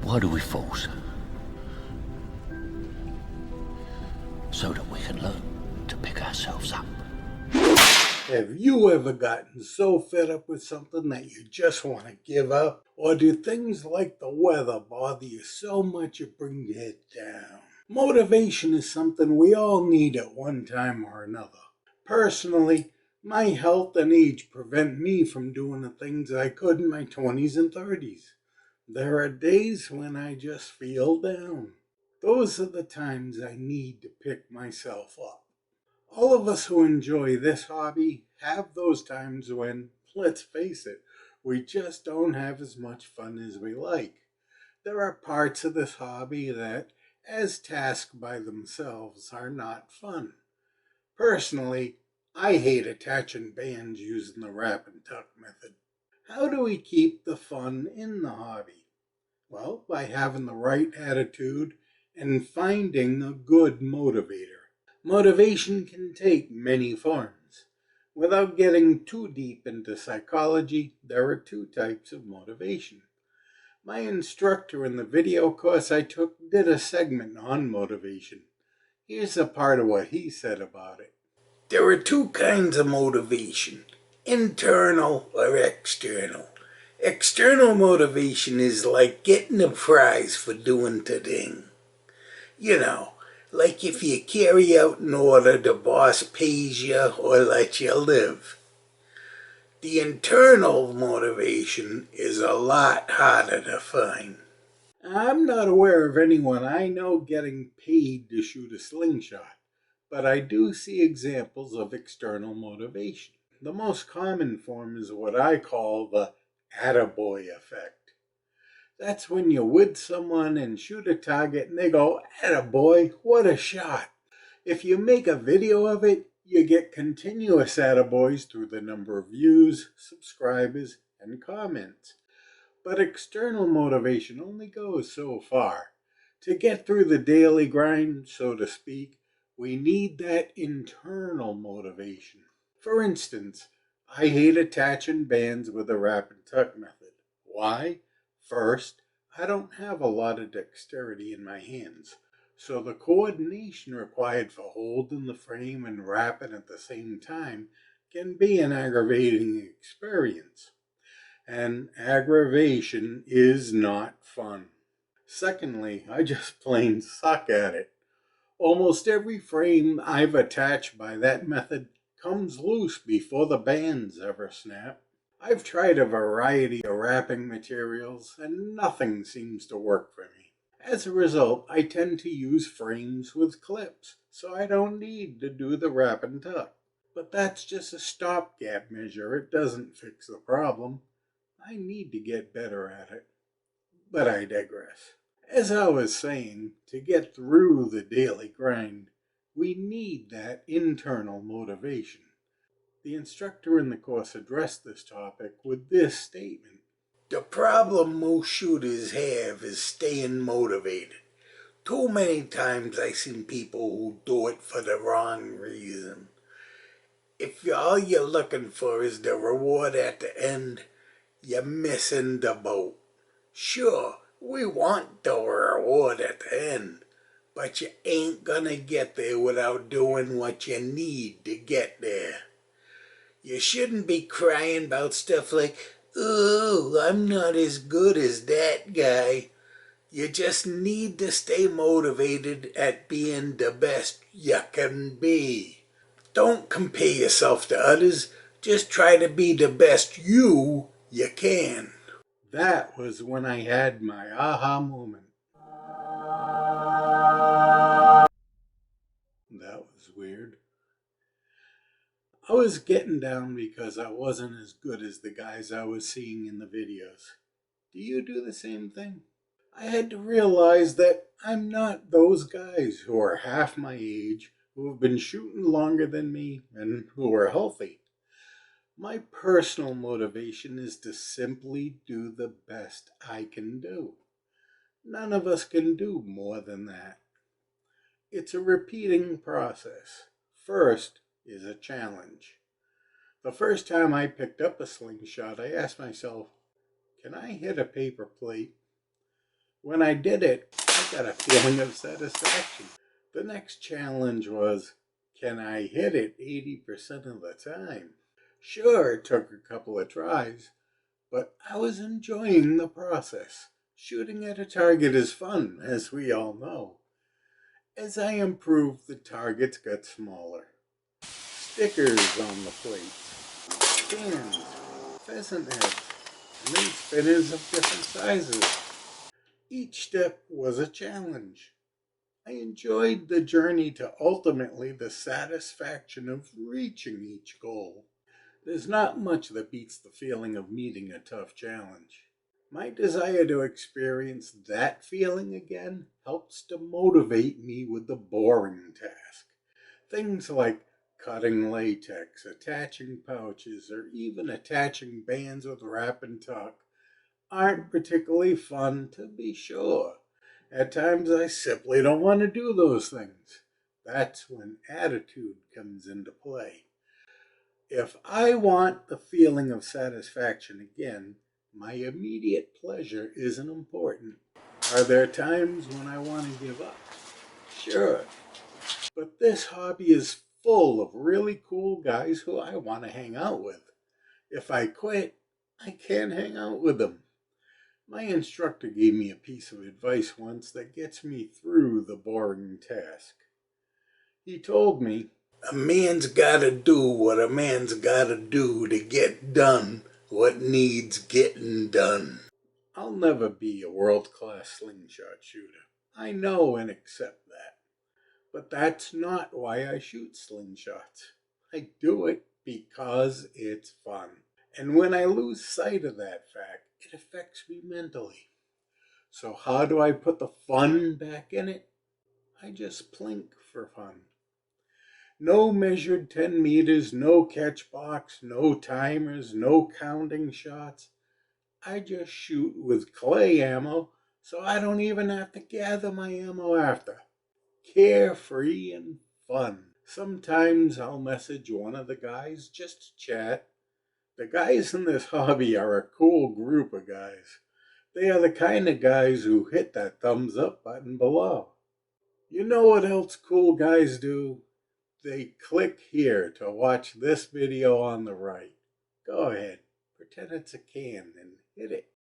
Why do we force? So that we can learn to pick ourselves up. Have you ever gotten so fed up with something that you just want to give up? Or do things like the weather bother you so much it brings your head down? Motivation is something we all need at one time or another. Personally, my health and age prevent me from doing the things I could in my 20s and 30s. There are days when I just feel down. Those are the times I need to pick myself up. All of us who enjoy this hobby have those times when, let's face it, we just don't have as much fun as we like. There are parts of this hobby that, as tasks by themselves, are not fun. Personally, I hate attaching bands using the wrap and tuck method. How do we keep the fun in the hobby? Well, by having the right attitude and finding a good motivator. Motivation can take many forms. Without getting too deep into psychology, there are two types of motivation. My instructor in the video course I took did a segment on motivation. Here's a part of what he said about it. There are two kinds of motivation, internal or external. External motivation is like getting a prize for doing the thing. You know, like if you carry out an order, the boss pays you or lets you live. The internal motivation is a lot harder to find. I'm not aware of anyone I know getting paid to shoot a slingshot, but I do see examples of external motivation. The most common form is what I call the attaboy effect. That's when you're with someone and shoot a target and they go, "Attaboy, what a shot." If you make a video of it, you get continuous attaboys through the number of views, subscribers, and comments. But external motivation only goes so far. To get through the daily grind, so to speak, we need that internal motivation. For instance, I hate attaching bands with the wrap and tuck method. Why? First, I don't have a lot of dexterity in my hands, so the coordination required for holding the frame and wrapping at the same time can be an aggravating experience. And aggravation is not fun. Secondly, I just plain suck at it. Almost every frame I've attached by that method comes loose before the bands ever snap. I've tried a variety of wrapping materials and nothing seems to work for me. As a result, I tend to use frames with clips, so I don't need to do the wrap and tuck. But that's just a stopgap measure. It doesn't fix the problem. I need to get better at it. But I digress. As I was saying, to get through the daily grind, we need that internal motivation. The instructor in the course addressed this topic with this statement. The problem most shooters have is staying motivated. Too many times I've seen people who do it for the wrong reason. If all you're looking for is the reward at the end, you're missing the boat. Sure, we want the reward at the end, but you ain't gonna get there without doing what you need to get there. You shouldn't be crying about stuff like, "Oh, I'm not as good as that guy." You just need to stay motivated at being the best you can be. Don't compare yourself to others. Just try to be the best you can. That was when I had my aha moment. That was weird. I was getting down because I wasn't as good as the guys I was seeing in the videos. Do you do the same thing? I had to realize that I'm not those guys who are half my age, who have been shooting longer than me, and who are healthy. My personal motivation is to simply do the best I can do. None of us can do more than that. It's a repeating process. First is a challenge. The first time I picked up a slingshot, I asked myself, can I hit a paper plate? When I did it, I got a feeling of satisfaction. The next challenge was, can I hit it 80% of the time? Sure, it took a couple of tries, but I was enjoying the process. Shooting at a target is fun, as we all know. As I improved, the targets got smaller. Stickers on the plates, cans, pheasant heads, and then spinners of different sizes. Each step was a challenge. I enjoyed the journey to ultimately the satisfaction of reaching each goal. There's not much that beats the feeling of meeting a tough challenge. My desire to experience that feeling again helps to motivate me with the boring task. Things like cutting latex, attaching pouches, or even attaching bands with wrap and tuck aren't particularly fun, to be sure. At times I simply don't want to do those things. That's when attitude comes into play. If I want the feeling of satisfaction again, my immediate pleasure isn't important. Are there times when I want to give up? Sure. But this hobby is full of really cool guys who I want to hang out with. If I quit, I can't hang out with them. My instructor gave me a piece of advice once that gets me through the boring task. He told me, a man's gotta do what a man's gotta do to get done what needs getting done. I'll never be a world-class slingshot shooter. I know and accept that. But that's not why I shoot slingshots. I do it because it's fun. And when I lose sight of that fact, it affects me mentally. So how do I put the fun back in it? I just plink for fun. No measured 10 meters, no catch box, no timers, no counting shots. I just shoot with clay ammo, so I don't even have to gather my ammo after. Carefree and fun. Sometimes I'll message one of the guys just to chat. The guys in this hobby are a cool group of guys. They are the kind of guys who hit that thumbs up button below. You know what else cool guys do? They click here to watch this video on the right. Go ahead, pretend it's a can and hit it.